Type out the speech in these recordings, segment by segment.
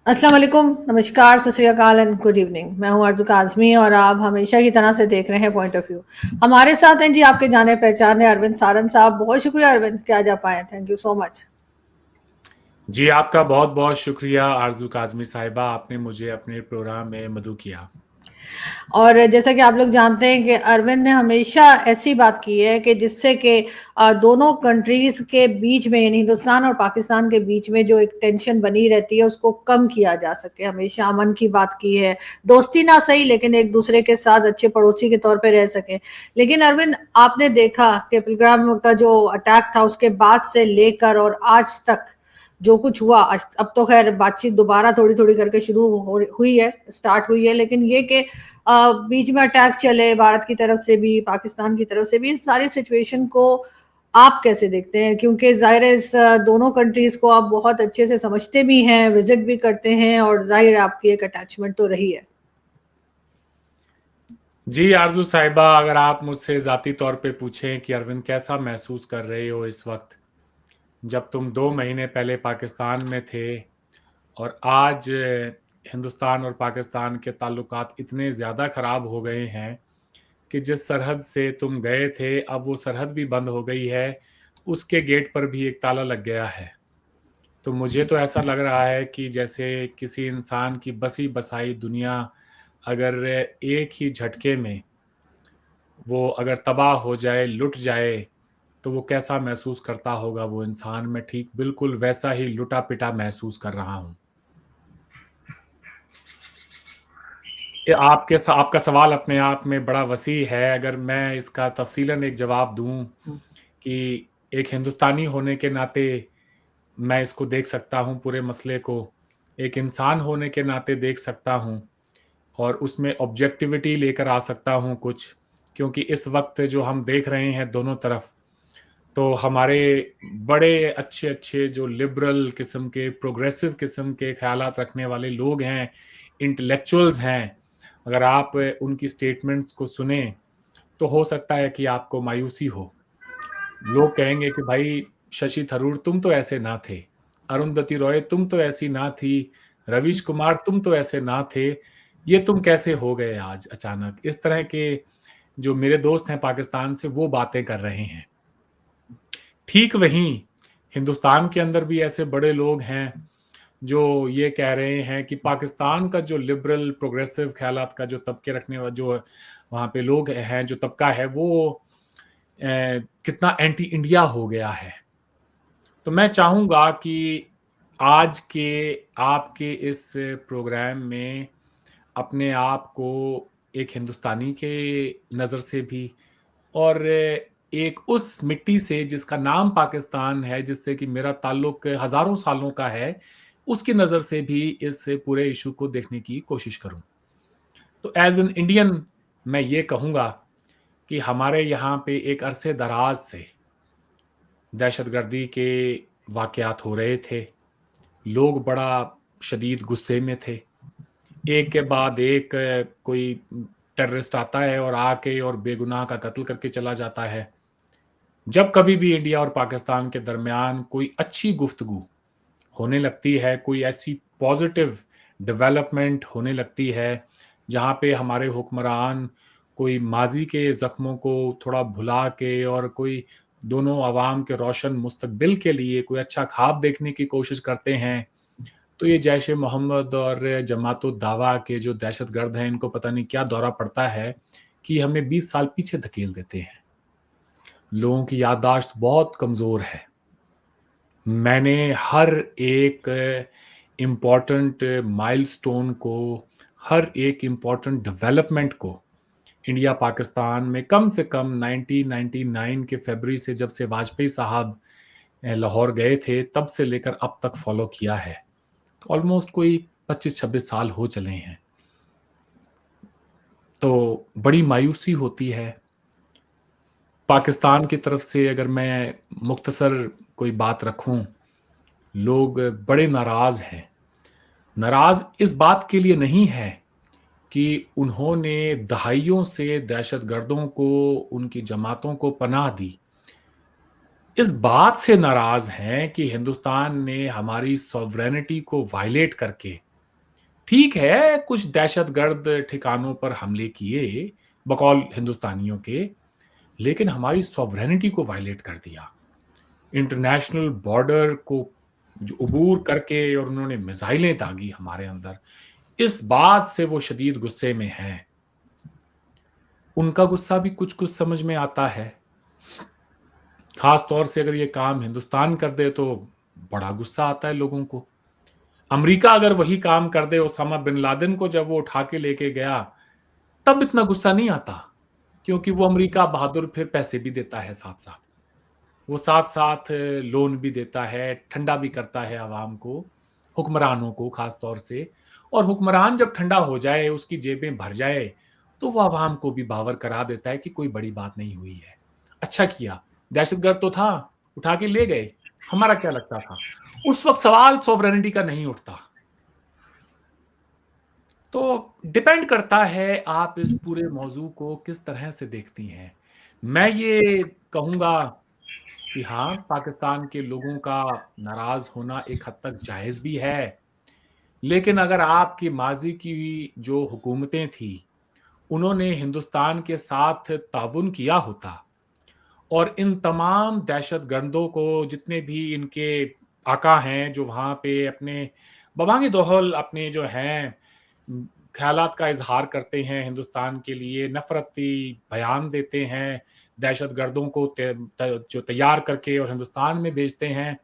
अस्सलाम वालेकुम, नमस्कार, सत श्री अकाल एंड गुड इवनिंग। मैं हूँ आरज़ू काज़मी और आप हमेशा की तरह से देख रहे हैं पॉइंट ऑफ व्यू। हमारे साथ हैं जी आपके जाने पहचाने अरविंद सारन साहब। बहुत शुक्रिया अरविंद कि आज आप आए। Thank you so much. जी, आपका बहुत-बहुत शुक्रिया आरज़ू काज़मी साहिबा, आपने मुझे अपने प्रोग्राम में मदऊ किया। और जैसा कि आप लोग जानते हैं कि अरविंद ने हमेशा ऐसी बात की है कि जिससे कि दोनों कंट्रीज के बीच में, यानी हिंदुस्तान और पाकिस्तान के बीच में जो एक टेंशन बनी रहती है उसको कम किया जा सके। हमेशा अमन की बात की है, दोस्ती ना सही लेकिन एक दूसरे के साथ अच्छे पड़ोसी के तौर पे रह सके। लेकिन अरविंद, आपने देखा कि पिलग्राम का जो अटैक था उसके बाद से लेकर और आज तक जो कुछ हुआ, अब तो खैर बातचीत दोबारा थोड़ी थोड़ी करके शुरू हुई है, स्टार्ट हुई है, लेकिन ये कि बीच में अटैक चले भारत की तरफ से भी पाकिस्तान की तरफ से भी, इस सारी सिचुएशन को आप कैसे देखते हैं? क्योंकि जाहिर है इस दोनों कंट्रीज को आप बहुत अच्छे से समझते भी हैं, विजिट भी करते हैं और जाहिर है आपकी एक अटैचमेंट तो रही है। जी, आरज़ू साहिबा, अगर आप मुझसे ज़ाती तौर पे पूछें कि अरविंद कैसा महसूस कर रहे हो इस वक़्त, जब तुम 2 महीने पहले पाकिस्तान में थे और आज हिंदुस्तान और पाकिस्तान के ताल्लुकात इतने ज़्यादा ख़राब हो गए हैं कि जिस सरहद से तुम गए थे, अब वो सरहद भी बंद हो गई है, उसके गेट पर भी एक ताला लग गया है। तो मुझे तो ऐसा लग रहा है कि जैसे किसी इंसान की बसी-बसाई दुनिया अगर एक ही झटके में वो अगर तबाह हो जाए, लुट जाए, तो वो कैसा महसूस करता होगा वो इंसान। मैं ठीक बिल्कुल वैसा ही लुटा-पिटा महसूस कर रहा हूँ। आपका सवाल अपने आप में बड़ा वसीह है। अगर मैं इसका तफ़सीलन एक जवाब दूँ कि एक हिंदुस्तानी होने के नाते मैं इसको देख सकता हूँ पूरे मसले को, एक इंसान होने के नाते देख सकता हूँ और उसमें ऑब्जेक्टिविटी लेकर आ सकता हूँ कुछ, क्योंकि इस वक़्त जो हम देख रहे हैं दोनों तरफ, तो हमारे बड़े अच्छे-अच्छे जो लिबरल किस्म के, प्रोग्रेसिव किस्म के ख़यालात रखने वाले लोग हैं, इंटेलेक्चुअल्स हैं, अगर आप उनकी स्टेटमेंट्स को सुनें, तो हो सकता है कि आपको मायूसी हो। लोग कहेंगे कि भाई शशि थरूर तुम तो ऐसे ना थे, अरुंधति रॉय तुम तो ऐसी ना थी, रवीश कुमार तुम तो ऐसे ना थे, ये तुम कैसे हो गए आज अचानक? इस तरह के जो मेरे दोस्त हैं पाकिस्तान से वो बातें कर रहे हैं। ठीक वहीं हिंदुस्तान के अंदर भी ऐसे बड़े लोग हैं जो ये कह रहे हैं कि पाकिस्तान का जो लिबरल प्रोग्रेसिव ख़यालात का जो तबके रखने वा जो वहाँ पे लोग हैं, जो तबका है वो कितना एंटी इंडिया हो गया है। तो मैं चाहूँगा कि आज के आपके इस प्रोग्राम में अपने आप को एक हिंदुस्तानी के नज़र से भी और एक उस मिट्टी से जिसका नाम पाकिस्तान है, जिससे कि मेरा ताल्लुक हज़ारों सालों का है, उसकी नज़र से भी इस पूरे इश्यू को देखने की कोशिश करूँ। तो ऐज़ एन इंडियन मैं ये कहूँगा कि हमारे यहाँ पे एक अरसे दराज से दहशतगर्दी के वाक़यात हो रहे थे। लोग बड़ा शदीद गुस्से में थे। एक के बाद एक कोई टेररिस्ट आता है और आके और बेगुनाह का कत्ल करके चला जाता है। जब कभी भी इंडिया और पाकिस्तान के दरमियान कोई अच्छी गुफ्तगू होने लगती है, कोई ऐसी पॉज़िटिव डेवलपमेंट होने लगती है, जहाँ पे हमारे हुक्मरान कोई माज़ी के ज़ख्मों को थोड़ा भुला के और कोई दोनों अवाम के रोशन मुस्तकबिल के लिए कोई अच्छा ख़्वाब देखने की कोशिश करते हैं, तो ये जैश-ए-मोहम्मद और जमात-उद-दावा के जो दहशतगर्द हैं, इनको पता नहीं क्या दौरा पड़ता है कि हमें 20 साल पीछे धकेल देते हैं। लोगों की याददाश्त बहुत कमज़ोर है। मैंने हर एक इम्पोर्टेंट माइलस्टोन को, हर एक इम्पोर्टेंट डेवलपमेंट को इंडिया पाकिस्तान में कम से कम 1999 के फ़रवरी से जब से वाजपेयी साहब लाहौर गए थे, तब से लेकर अब तक फ़ॉलो किया है। तो ऑलमोस्ट कोई 25-26 साल हो चले हैं। तो बड़ी मायूसी होती है। पाकिस्तान की तरफ से अगर मैं मुख्तसर कोई बात रखूँ, लोग बड़े नाराज़ हैं। नाराज़ इस बात के लिए नहीं है कि उन्होंने दहाइयों से दहशतगर्दों को, उनकी जमातों को पनाह दी। इस बात से नाराज़ हैं कि हिंदुस्तान ने हमारी सॉवरेनिटी को वायलेट करके ठीक है, कुछ दहशतगर्द ठिकानों पर हमले किए, बकौल हिंदुस्तानियों के, लेकिन हमारी सॉवरेनिटी को वायलेट कर दिया। इंटरनेशनल बॉर्डर को जो अबूर करके और उन्होंने मिसाइलें दागी हमारे अंदर। इस बात से वो शदीद गुस्से में हैं। उनका गुस्सा भी कुछ-कुछ समझ में आता है। खास तौर से अगर ये काम हिंदुस्तान कर दे तो बड़ा गुस्सा आता है लोगों को। अमेरिका अगर वही काम कर दे, ओसामा बिन लादेन को जब वो उठा के लेके गया, तब इतना गुस्सा नहीं आता, क्योंकि वो अमेरिका बहादुर फिर पैसे भी देता है साथ-साथ। वो साथ-साथ लोन भी देता है, ठंडा भी करता है अवाम को, हुक्मरानों को खास तौर से। और हुक्मरान जब ठंडा हो जाए, उसकी जेबें भर जाए, तो वो अवाम को भी बावर करा देता है कि कोई बड़ी बात नहीं हुई है। अच्छा किया, दहशतगर्द तो था, उठा के ले गए, हमारा क्या लगता था? उस वक़्त सवाल सॉवरेनिटी का नहीं उठता। तो डिपेंड करता है आप इस पूरे मौज़ू को किस तरह से देखती हैं। मैं ये कहूँगा कि हाँ, पाकिस्तान के लोगों का नाराज़ होना एक हद तक जायज़ भी है। लेकिन अगर आपकी माज़ी की जो हुकूमतें थी, उन्होंने हिंदुस्तान के साथ ताउन किया होता और इन तमाम दहशतगर्दों को, जितने भी इनके आका हैं, जो वहाँ पे अपने बवांगे दोहल अपने जो हैं ख़यालात का इज़हार करते हैं हिंदुस्तान के लिए, नफ़रती बयान देते हैं, दहशतगर्दों को जो तैयार करके और हिंदुस्तान में भेजते हैं,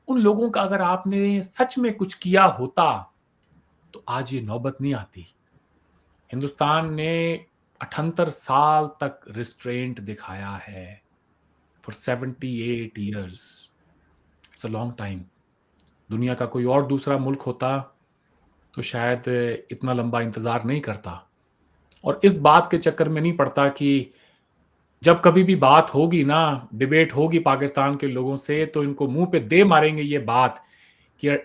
उन लोगों का अगर आपने सच में कुछ किया होता, तो आज ये नौबत नहीं आती। हिंदुस्तान ने 78 साल तक रिस्ट्रेंट दिखाया है, for 78 years, it's a long time. दुनिया का कोई और दूसरा मुल्क होता, तो शायद इतना लंबा इंतज़ार नहीं करता और इस बात के चक्कर में नहीं पड़ता कि जब कभी भी बात होगी ना, डिबेट होगी पाकिस्तान के लोगों से, तो इनको मुँह पे दे मारेंगे ये बात कि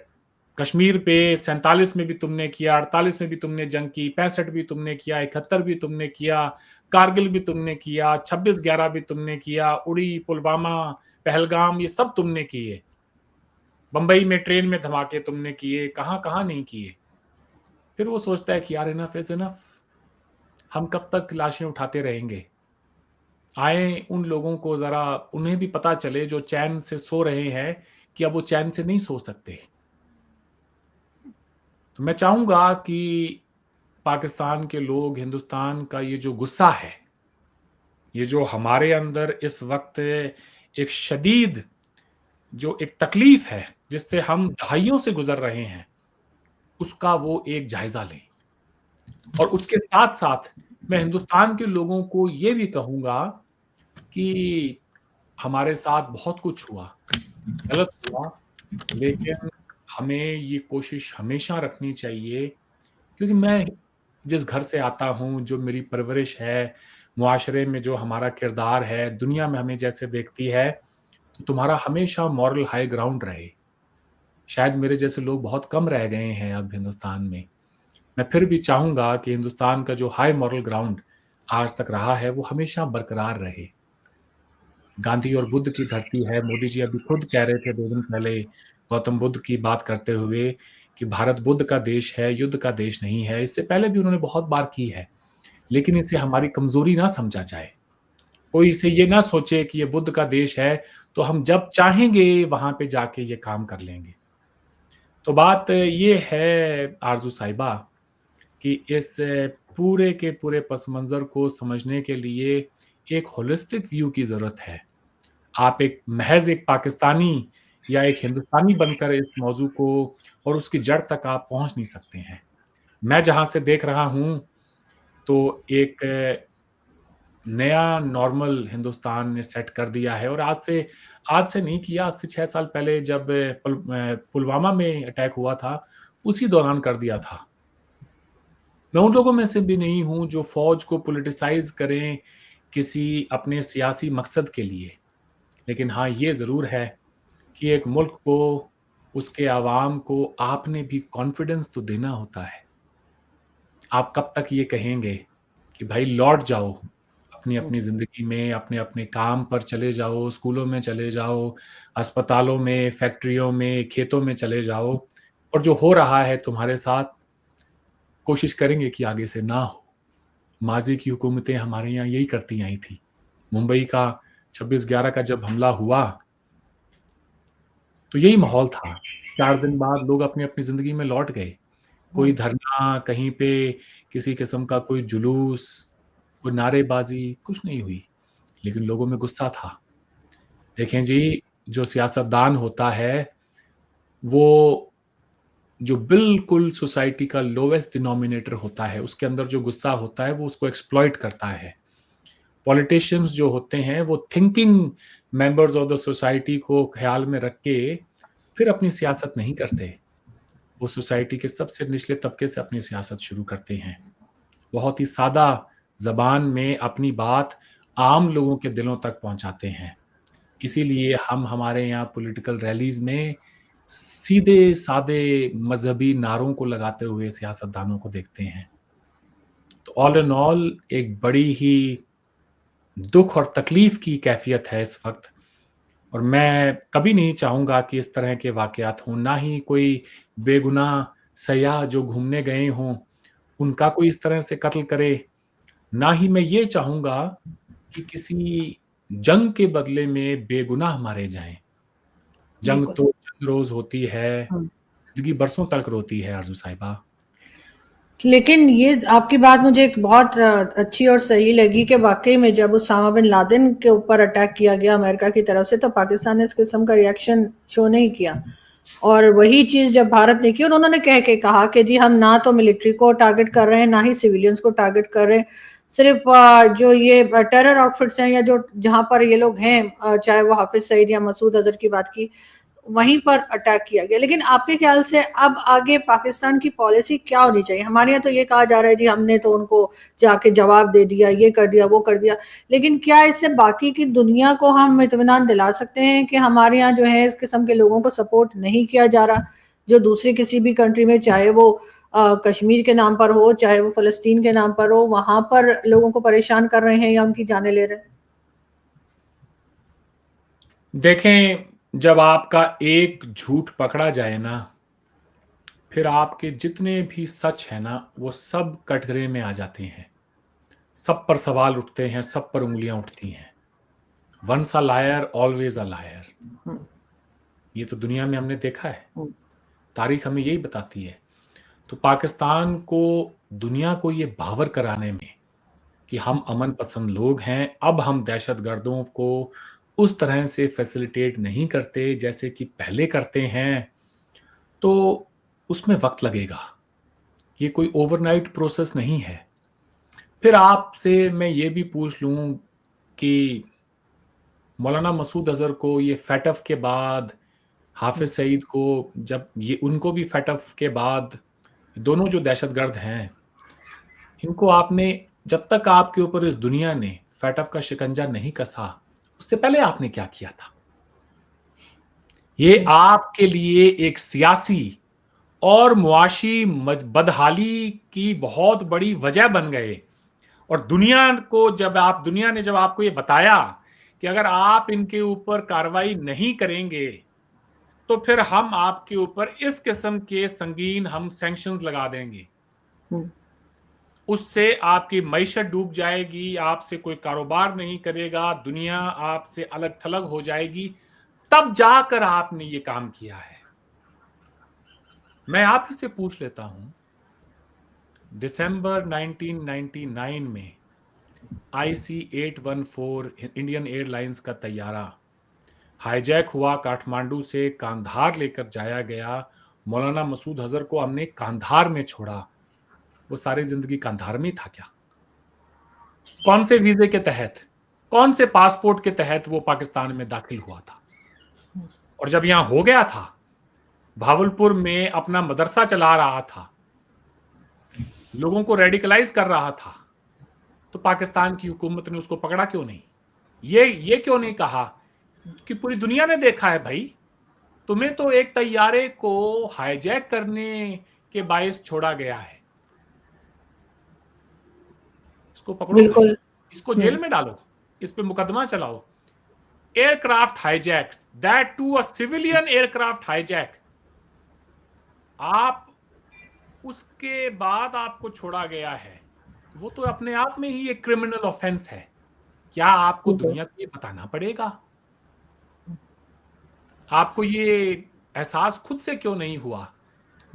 कश्मीर पे 47 में भी तुमने किया, 48 में भी तुमने जंग की, 65 भी तुमने किया, 71 भी तुमने किया, कारगिल भी तुमने किया, 26/11 भी तुमने किया, उड़ी, पुलवामा, पहलगाम, ये सब तुमने किए। बंबई में ट्रेन में धमाके तुमने किए, कहाँ-कहाँ नहीं किए। फिर वो सोचता है कि यार इनफ इज़ इनफ, हम कब तक लाशें उठाते रहेंगे? आएँ उन लोगों को ज़रा उन्हें भी पता चले जो चैन से सो रहे हैं कि अब वो चैन से नहीं सो सकते। तो मैं चाहूँगा कि पाकिस्तान के लोग, हिंदुस्तान का ये जो गुस्सा है, ये जो हमारे अंदर इस वक़्त एक शदीद जो एक तकलीफ़ है, जिससे हम दहाइयों से गुज़र रहे हैं, उसका वो एक जायज़ा लें। और उसके साथ-साथ मैं हिंदुस्तान के लोगों को ये भी कहूँगा कि हमारे साथ बहुत कुछ हुआ, गलत हुआ, लेकिन हमें ये कोशिश हमेशा रखनी चाहिए, क्योंकि मैं जिस घर से आता हूँ, जो मेरी परवरिश है, मुआशरे में जो हमारा किरदार है, दुनिया में हमें जैसे देखती है, तो तुम्हारा हमेशा मॉरल हाई ग्राउंड रहे। शायद मेरे जैसे लोग बहुत कम रह गए हैं अब हिंदुस्तान में। मैं फिर भी चाहूँगा कि हिंदुस्तान का जो हाई मॉरल ग्राउंड आज तक रहा है, वो हमेशा बरकरार रहे। गांधी और बुद्ध की धरती है, मोदी जी अभी खुद कह रहे थे 2 दिन पहले गौतम बुद्ध की बात करते हुए कि भारत बुद्ध का देश है, युद्ध का देश नहीं है। इससे पहले भी उन्होंने बहुत बार की है, लेकिन इसे हमारी कमज़ोरी ना समझा जाए। कोई इसे ये ना सोचे कि ये बुद्ध का देश है, तो हम जब चाहेंगे वहाँ पे जाके ये काम कर लेंगे। तो बात ये है आरज़ू साहिबा कि इस पूरे के पूरे पस मंज़र को समझने के लिए एक होलिस्टिक व्यू की ज़रूरत है। आप एक महज़ एक पाकिस्तानी या एक हिंदुस्तानी बनकर इस मौज़ू को और उसकी जड़ तक आप पहुँच नहीं सकते हैं। मैं जहाँ से देख रहा हूँ, तो एक नया नॉर्मल हिंदुस्तान ने सेट कर दिया है और आज से नहीं किया, आज से 6 साल पहले जब पुलवामा में अटैक हुआ था, उसी दौरान कर दिया था। मैं उन लोगों में से भी नहीं हूँ जो फ़ौज को पॉलिटिसाइज़ करें किसी अपने सियासी मकसद के लिए। लेकिन हाँ, ये ज़रूर है कि एक मुल्क को, उसके अवाम को आपने भी कॉन्फिडेंस तो देना होता है। आप कब तक ये कहेंगे कि भाई लौट जाओ, हुँ, अपनी-अपनी ज़िंदगी में, अपने-अपने काम पर चले जाओ, स्कूलों में चले जाओ, अस्पतालों में, फैक्ट्रियों में, खेतों में चले जाओ और जो हो रहा है तुम्हारे साथ, कोशिश करेंगे कि आगे से ना हो। माज़ी की हुकूमतें हमारे यहाँ यही करती आई थी। मुंबई का 26/11 का जब हमला हुआ, तो यही माहौल था। 4 दिन बाद लोग अपनी-अपनी ज़िंदगी में लौट गए। कोई हुँ, धरना, कहीं पे किसी किस्म का कोई जुलूस, कोई नारेबाज़ी, कुछ नहीं हुई, लेकिन लोगों में गुस्सा था। देखें जी, जो सियासतदान होता है, वो जो बिल्कुल सोसाइटी का लोएस्ट डिनोमिनेटर होता है, उसके अंदर जो गुस्सा होता है, वो उसको एक्सप्लॉइट करता है। पॉलिटिशियंस जो होते हैं, वो thinking members of the society को ख़्याल में रख के फिर अपनी सियासत नहीं करते। वो सोसाइटी के सबसे निचले तबके से अपनी सियासत शुरू करते हैं। बहुत ही सादा ज़बान में अपनी बात आम लोगों के दिलों तक पहुँचाते हैं। इसीलिए हम हमारे यहाँ पॉलिटिकल रैलीज़ में सीधे-सादे मज़हबी नारों को लगाते हुए सियासतदानों को देखते हैं। तो ऑल इन ऑल एक बड़ी ही दुःख और तकलीफ़ की कैफ़ियत है इस वक़्त, और मैं कभी नहीं चाहूँगा कि इस तरह के वाक़यात हों, ना ही कोई बेगुनाह सयाह जो घूमने गए हों, उनका कोई इस तरह से कत्ल करे, ना ही मैं ये चाहूँगा कि किसी जंग के बदले में बेगुनाह मारे जाएँ। जंग बिल्कुल। तो चंद रोज़ होती है, हुँ। ज़िंदगी बरसों तक रोती है आरज़ू साहिबा। लेकिन ये आपकी बात मुझे एक बहुत अच्छी और सही लगी कि वाक़ई में जब उसामा बिन लादेन के ऊपर अटैक किया गया अमेरिका की तरफ से, तो पाकिस्तान ने इस किस्म का रिएक्शन शो नहीं किया। और वही चीज़ जब भारत ने की और उन्होंने कह के कहा कि जी हम ना तो मिलिट्री को टारगेट कर रहे हैं, ना ही सिविलियंस को टारगेट कर रहे हैं। सिर्फ़ जो ये टेरर आउटफिट्स हैं या जो जहाँ पर ये लोग हैं, चाहे वो हाफ़िज़ सईद या मसूद अज़हर की बात की, वहीं पर अटैक किया गया। लेकिन आपके ख्याल से अब आगे पाकिस्तान की पॉलिसी क्या होनी चाहिए? हमारे यहाँ तो ये कहा जा रहा है जी हमने तो उनको जाके जवाब दे दिया, ये कर दिया, वो कर दिया। लेकिन क्या इससे बाकी की दुनिया को हम इत्मीनान दिला सकते हैं कि हमारे यहाँ जो है इस किस्म के लोगों को सपोर्ट नहीं किया जा रहा, जो दूसरी किसी भी कंट्री में चाहे वो कश्मीर के नाम पर हो, चाहे वो फ़लस्तीन के नाम पर हो, वहाँ पर लोगों को परेशान कर रहे हैं या उनकी जानें ले रहे हैं? देखें, जब आपका एक झूठ पकड़ा जाए ना, फिर आपके जितने भी सच हैं ना, वो सब कटघरे में आ जाते हैं। सब पर सवाल उठते हैं, सब पर उँगलियाँ उठती हैं। Once a liar always a liar. हुँ, ये तो दुनिया में हमने देखा है। हुँ, तारीख़ हमें यही बताती है। तो पाकिस्तान को, दुनिया को ये बावर कराने में कि हम अमन पसंद लोग हैं, अब हम दहशतगर्दों को उस तरह से फैसिलिटेट नहीं करते जैसे कि पहले करते हैं, तो उसमें वक़्त लगेगा। ये कोई ओवरनाइट प्रोसेस नहीं है। फिर आपसे मैं ये भी पूछ लूँ कि मौलाना मसूद अज़हर को ये फैटफ के बाद, हुँ, हाफ़िज़ सईद को, जब ये उनको भी फैटफ के बाद, दोनों जो दहशतगर्द हैं, इनको आपने, जब तक आपके ऊपर इस दुनिया ने फैटफ का शिकंजा नहीं कसा, उससे पहले आपने क्या किया था? ये हुँ, आपके लिए एक सियासी और मुआशी बदहाली की बहुत बड़ी वजह बन गए। और दुनिया ने जब आपको ये बताया कि अगर आप इनके ऊपर कार्रवाई नहीं करेंगे, तो फिर हम आपके ऊपर इस किस्म के संगीन हम सैंक्शंस लगा देंगे। हुँ, उससे आपकी मईशत डूब जाएगी, आपसे कोई कारोबार नहीं करेगा, दुनिया आपसे अलग-थलग हो जाएगी, तब जाकर आपने ये काम किया है। मैं आप ही से पूछ लेता हूँ, दिसंबर 1999 में IC-814 इंडियन एयरलाइंस का तैयारा हाईजैक हुआ, काठमांडू से कांधार लेकर जाया गया। मौलाना मसूद अज़हर को हमने कांधार में छोड़ा। वो सारी ज़िंदगी कांधार में ही था क्या? कौन से वीज़े के तहत, कौन से पासपोर्ट के तहत वो पाकिस्तान में दाखिल हुआ था? और जब यहाँ हो गया था, भावलपुर में अपना मदरसा चला रहा था, लोगों को रेडिकलाइज़ कर रहा था, तो पाकिस्तान की हुकूमत ने उसको पकड़ा क्यों नहीं? ये क्यों नहीं कहा कि पूरी दुनिया ने देखा है भई, तुम्हें तो एक तैयारे को हाईजैक करने के बायस छोड़ा गया है। इसको पकड़ो भाई, बिल्कुल। इसको हुँ, जेल में डालो, इस पे मुकदमा चलाओ। Aircraft hijacks, that too a civilian aircraft hijack. आप उसके बाद आपको छोड़ा गया है, वो तो अपने आप में ही एक क्रिमिनल ऑफेंस है। क्या आपको बिल्कुल। दुनिया को ये बताना पड़ेगा? आपको ये एहसास खुद से क्यों नहीं हुआ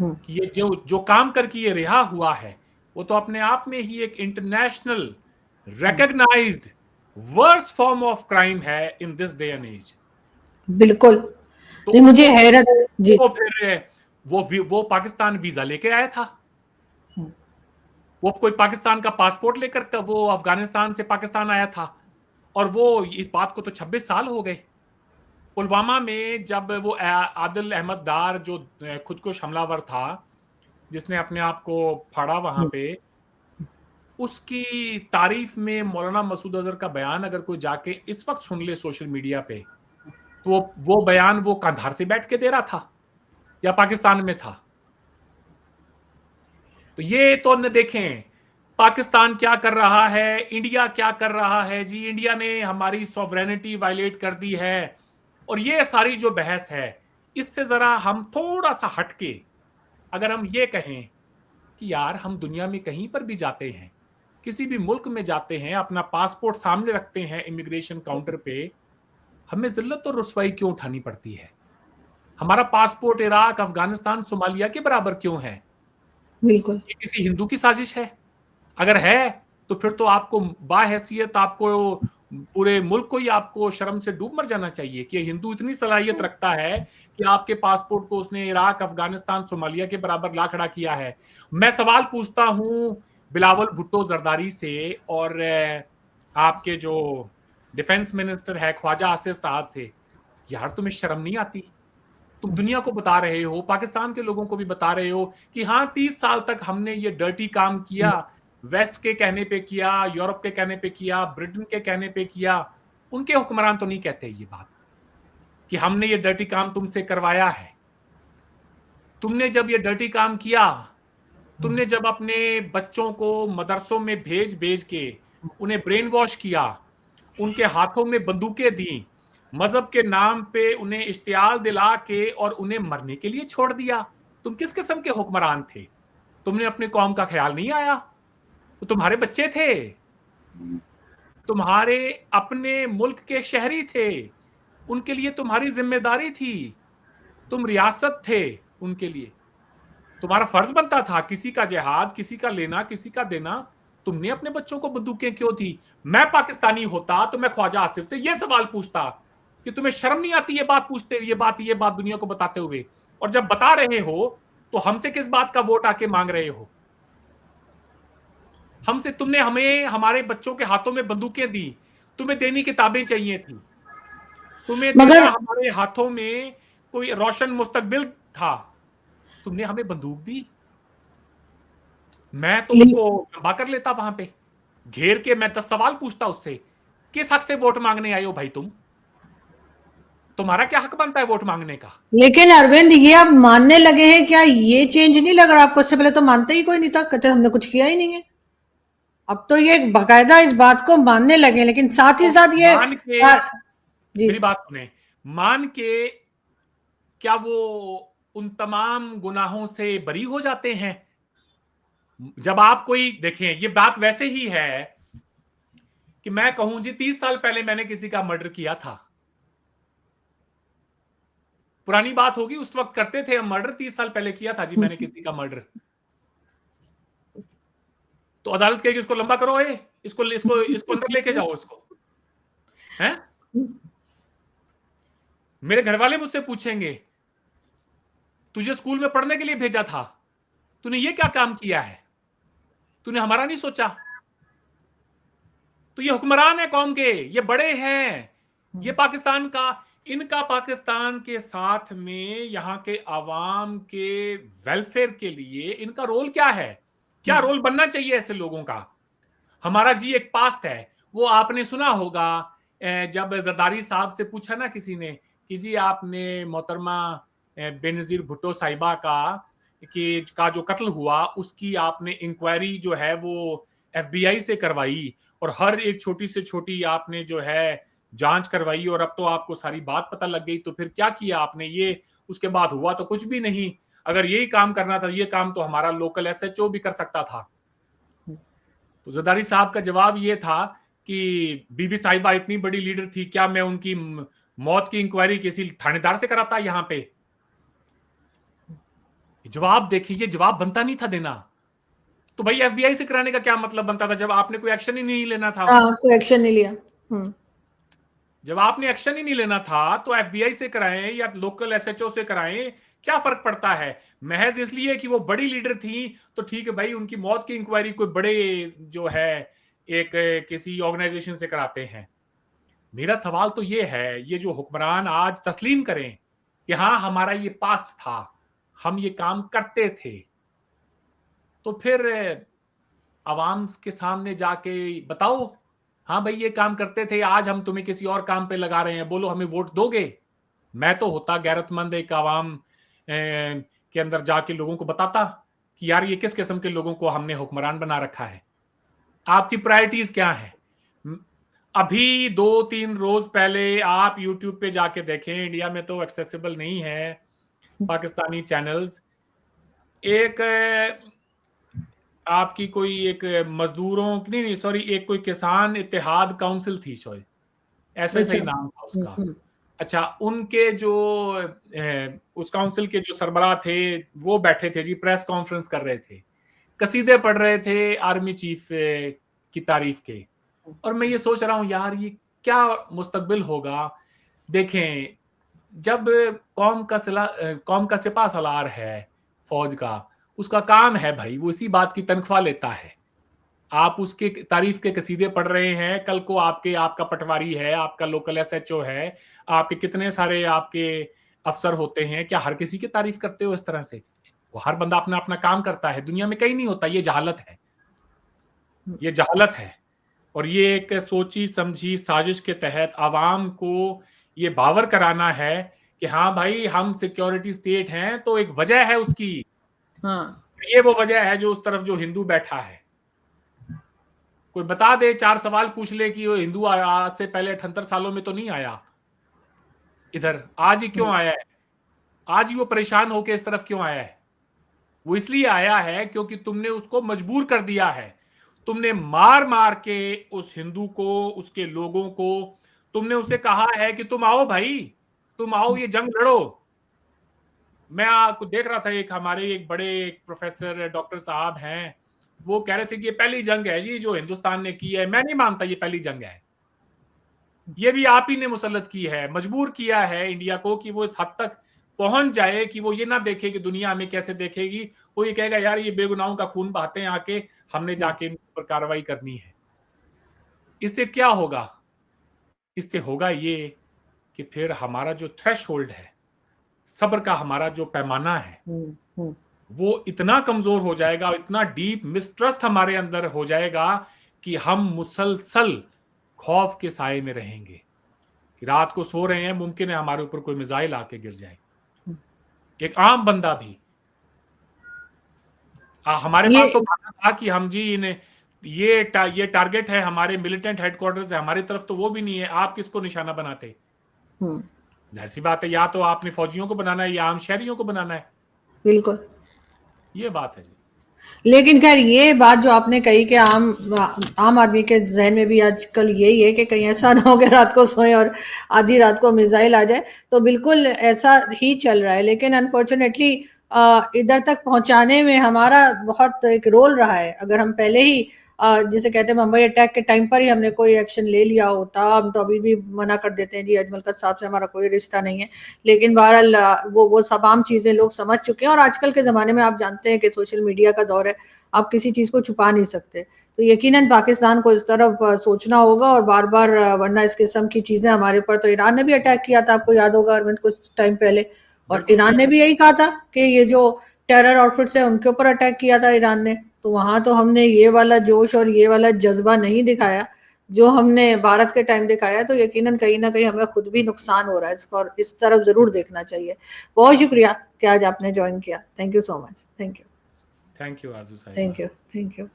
हुँ, कि ये जो जो काम करके ये रिहा हुआ है, वो तो अपने आप में ही एक इंटरनेशनल हुँ, recognised worst form of crime है in this day and age. बिल्कुल। तो नहीं, उसको मुझे हैरत जी। वो फिर वो पाकिस्तान वीजा लेके आया था। हुँ, वो कोई पाकिस्तान का पासपोर्ट लेकर वो अफगानिस्तान से पाकिस्तान आया था। और वो इस बात को तो 26 साल हो गए। पुलवामा में जब वो आदिल अहमद दार जो खुदकुश हमलावर था, जिसने अपने आप को फाड़ा वहां हुँ, पे, उसकी तारीफ में मौलाना मसूद अजहर का बयान अगर कोई जाके इस वक्त सुन ले सोशल मीडिया पे, तो वो बयान वो कंधार से बैठ के दे रहा था या पाकिस्तान में था। तो ये तो न देखें पाकिस्तान क्या कर रहा है, इंडिया क्या कर रहा है। जी, इंडिया ने हमारी सॉवरेनिटी वायलेट कर दी है। और ये सारी जो बहस है, इससे जरा हम थोड़ा सा हटके अगर हम ये कहें कि यार हम दुनिया में कहीं पर भी जाते हैं, किसी भी मुल्क में जाते हैं, अपना पासपोर्ट सामने रखते हैं इमिग्रेशन काउंटर पे, हमें जिल्लत और रुसवाई क्यों उठानी पड़ती है? हमारा पासपोर्ट इराक, अफगानिस्तान, सोमालिया के बराबर क्यों है? बिल्कुल। ये किसी हिंदू की साजिश है? अगर है तो फिर तो आपको बाहैसियत आपको पूरे मुल्क को ही आपको शर्म से डूब मर जाना चाहिए कि हिंदू इतनी सलाहियत रखता है कि आपके पासपोर्ट को उसने इराक, अफगानिस्तान, सोमालिया के बराबर ला खड़ा किया है। मैं सवाल पूछता हूं बिलावल भुट्टो जरदारी से और आपके जो डिफेंस मिनिस्टर है ख्वाजा आसिफ साहब से, यार तुम्हें शर्म नहीं आती? तुम दुनिया को बता रहे हो, पाकिस्तान के लोगों को भी बता रहे हो कि हाँ 30 साल तक हमने ये डर्टी काम किया, वेस्ट के कहने पे किया, यूरोप के कहने पे किया, ब्रिटेन के कहने पे किया। उनके हुक्मरान तो नहीं कहते ये बात कि हमने ये डर्टी काम तुमसे करवाया है। तुमने जब ये डर्टी काम किया, तुमने जब अपने बच्चों को मदरसों में भेज भेज के उन्हें ब्रेन वॉश किया, उनके हाथों में बंदूकें दी, मजहब के नाम पे उन्हें इश्तियाल दिला के और उन्हें मरने के लिए छोड़ दिया। तुम किस किस्म के हुक्मरान थे? तुमने अपने कौम का ख्याल नहीं आया? वो तुम्हारे बच्चे थे, तुम्हारे अपने मुल्क के शहरी थे, उनके लिए तुम्हारी जिम्मेदारी थी। तुम रियासत थे उनके लिए, तुम्हारा फर्ज बनता था किसी का जिहाद, किसी का लेना, किसी का देना। तुमने अपने बच्चों को बंदूकें क्यों दी? मैं पाकिस्तानी होता तो मैं ख्वाजा आसिफ से यह सवाल पूछता कि तुम्हें शर्म नहीं आती ये बात पूछते, ये बात दुनिया को बताते हुए? और जब बता रहे हो तो हमसे किस बात का वोट आके मांग रहे हो? हमसे तुमने हमें हमारे बच्चों के हाथों में बंदूकें दी, तुम्हें देनी किताबें चाहिए थी, तुम्हें देना मगर हमारे हाथों में कोई रोशन मुस्तकबिल था, तुमने हमें बंदूक दी। मैं तो ले उसको लंबा कर लेता वहां पे, घेर के मैं 10 सवाल पूछता उससे, किस हक से वोट मांगने आए हो भाई? तुम्हारा क्या हक बनता है वोट मांगने का? लेकिन अरविंद, ये आप मानने लगे हैं क्या? ये चेंज नहीं लग रहा आपको? इससे पहले तो मानते ही कोई नहीं था, कहते हमने कुछ किया ही नहीं है। अब तो ये बाकायदा इस बात को मानने लगे, लेकिन साथ ही तो साथ ये मान के, जी। मेरी बात सुने, मान के क्या वो उन तमाम गुनाहों से बरी हो जाते हैं? जब आप कोई देखें, ये बात वैसे ही है कि मैं कहूं जी 30 साल पहले मैंने किसी का मर्डर किया था। पुरानी बात होगी, उस वक्त करते थे हम मर्डर, 30 साल पहले किया था जी मैंने किसी का मर्डर। तो अदालत कहेगी इसको लंबा करो, इसको इसको इसको अंदर लेके जाओ इसको। हैं? मेरे घर वाले मुझसे पूछेंगे तुझे स्कूल में पढ़ने के लिए भेजा था, तूने ये क्या काम किया है? तूने हमारा नहीं सोचा? तो ये हुक्मरान है कौम के, ये बड़े हैं, ये पाकिस्तान का, इनका पाकिस्तान के साथ में यहाँ के आवाम के वेलफेयर के लिए इनका रोल क्या है? क्या रोल बनना चाहिए ऐसे लोगों का? हमारा जी एक पास्ट है, वो आपने सुना होगा। जब जरदारी साहब से पूछा ना किसी ने कि जी आपने मोहतरमा बेनजीर भुट्टो साहिबा का जो कत्ल हुआ उसकी आपने इंक्वायरी जो है वो एफबीआई से करवाई और हर एक छोटी से छोटी आपने जो है जांच करवाई और अब तो आपको सारी बात पता लग गई, तो फिर क्या किया आपने? ये उसके बाद हुआ तो कुछ भी नहीं। अगर यही काम करना था, ये काम तो हमारा लोकल एसएचओ भी कर सकता था। तो जरदारी साहब का जवाब ये था कि बीबी साहिबा इतनी बड़ी लीडर थी, क्या मैं उनकी मौत की इंक्वायरी किसी थानेदार से कराता यहां पे? जवाब देखिए, ये जवाब बनता नहीं था देना। तो भाई एफबीआई से कराने का क्या मतलब बनता था, जब आपने कोई एक्शन ही नहीं लेना था? कोई एक्शन नहीं लिया। जब आपने एक्शन ही नहीं लेना था तो एफबीआई से कराएं या लोकल एसएचओ से कराएं, क्या फर्क पड़ता है? महज इसलिए कि वो बड़ी लीडर थी तो ठीक है भाई, उनकी मौत की इंक्वायरी कोई बड़े जो है एक किसी ऑर्गेनाइजेशन से कराते हैं। मेरा सवाल तो ये है, ये जो हुक्मरान आज तस्लीम करें कि हाँ हमारा ये पास्ट था, हम ये काम करते थे, तो फिर आवाम के सामने जाके बताओ, हाँ भाई ये काम करते थे, आज हम तुम्हें किसी और काम पे लगा रहे हैं, बोलो हमें वोट दोगे? मैं तो होता गैरतमंद, एक आवाम के अंदर जाके लोगों को बताता कि यार ये किस किस्म के लोगों को हमने हुक्मरान बना रखा है, आपकी प्रायोरिटीज क्या है? अभी 2-3 रोज पहले आप यूट्यूब पे जाके देखें, इंडिया में तो एक्सेसिबल नहीं है पाकिस्तानी चैनल्स, एक आपकी कोई एक मजदूरों की नहीं सॉरी, एक कोई किसान इत्तेहाद काउंसिल थी शायद, ऐसे अच्छा। सही नाम था उसका। अच्छा, उनके जो उस काउंसिल के जो सरबराह थे वो बैठे थे जी, प्रेस कॉन्फ्रेंस कर रहे थे, कसीदे पढ़ रहे थे आर्मी चीफ की तारीफ के। और मैं ये सोच रहा हूं यार ये क्या मुस्तकबिल होगा। देखें, जब कौम का सिपा सलार है फौज का, उसका काम है भाई, वो इसी बात की तनख्वाह लेता है। आप उसके तारीफ के कसीदे पढ़ रहे हैं, कल को आपका पटवारी है, आपका लोकल एसएचओ है, आपके कितने सारे आपके अफसर होते हैं, क्या हर किसी की तारीफ करते हो इस तरह से? वो हर बंदा अपना अपना काम करता है, दुनिया में कहीं नहीं होता। ये जहालत है, ये जहालत है। और ये एक सोची समझी साजिश के तहत आवाम को ये बावर कराना है कि हाँ भाई हम सिक्योरिटी स्टेट हैं, तो एक वजह है उसकी। ये वो वजह है जो उस तरफ जो हिंदू बैठा है, कोई बता दे, 4 सवाल पूछ ले कि वो हिंदू आज से पहले 78 सालों में तो नहीं आया इधर, आज ही क्यों आया है? आज ही वो परेशान होके इस तरफ क्यों आया है? वो इसलिए आया है क्योंकि तुमने उसको मजबूर कर दिया है। तुमने मार मार के उस हिंदू को, उसके लोगों को, तुमने उसे कहा है कि तुम आओ भाई, तुम आओ, ये जंग लड़ो। मैं आपको देख रहा था, एक हमारे एक बड़े प्रोफेसर डॉक्टर साहब हैं, वो कह रहे थे कि ये पहली जंग है जी जो हिंदुस्तान ने की है। मैं नहीं मानता ये पहली जंग है, ये भी आप ही ने मुसल्लत की है, मजबूर किया है इंडिया को कि वो इस हद तक पहुंच जाए कि वो ये ना देखे कि दुनिया हमें कैसे देखेगी, वो ये कहेगा यार ये बेगुनाहों का खून बहाते हैं आके, हमने जाके इन पर कार्रवाई करनी है। इससे क्या होगा? इससे होगा ये कि फिर हमारा जो थ्रेशहोल्ड है, सब्र का हमारा जो पैमाना है, वो इतना कमजोर हो जाएगा, इतना डीप मिसट्रस्ट हमारे अंदर हो जाएगा कि हम मुसलसल खौफ के साए में रहेंगे कि रात को सो रहे हैं, मुमकिन है हमारे ऊपर कोई मिसाइल आके गिर जाए। एक आम बंदा भी, हमारे पास तो बहाना था कि हम जी इन्हें ये टारगेट है, हमारे मिलिटेंट हेडक्वार्टर्स है, हमारी तरफ तो वो भी नहीं है, आप किसको निशाना बनाते? जाहिर सी बात है, या तो आपने फौजियों को बनाना है या आम शहरियों को बनाना है। बिल्कुल, ये बात है जी। लेकिन खैर ये बात जो आपने कही कि आम आदमी के जहन में भी आजकल यही है कि कहीं ऐसा ना हो कि रात को सोए और आधी रात को मिसाइल आ जाए, तो बिल्कुल ऐसा ही चल रहा है। लेकिन अनफॉर्चुनेटली इधर तक पहुंचाने में हमारा बहुत एक रोल रहा है। अगर हम पहले ही जिसे कहते हैं मुंबई अटैक के टाइम पर ही हमने कोई एक्शन ले लिया होता, हम तो अभी भी मना कर देते हैं जी अजमलकत साहब से हमारा कोई रिश्ता नहीं है, लेकिन बहरहाल वो तमाम चीजें लोग समझ चुके हैं। और आजकल के ज़माने में आप जानते हैं कि सोशल मीडिया का दौर है, आप किसी चीज़ को छुपा नहीं सकते। तो यकीनन पाकिस्तान को इस तरफ सोचना होगा और बार-बार, वरना इस किस्म की चीज़ें हमारे ऊपर, तो ईरान ने भी अटैक किया था, आपको याद होगा अरविंद, कुछ टाइम पहले, और ईरान ने भी यही कहा था कि ये जो टेरर आउटफिट्स है उनके ऊपर अटैक किया था ईरान ने। तो वहाँ तो हमने ये वाला जोश और ये वाला जज़्बा नहीं दिखाया जो हमने भारत के टाइम दिखाया। तो यकीनन कहीं न कहीं हमें खुद भी नुकसान हो रहा है इसका, और इस तरफ ज़रूर देखना चाहिए। बहुत शुक्रिया कि आज आपने जॉइन किया। Thank you so much. Thank you. Thank you आरजू साहिबा। Thank you. Thank you.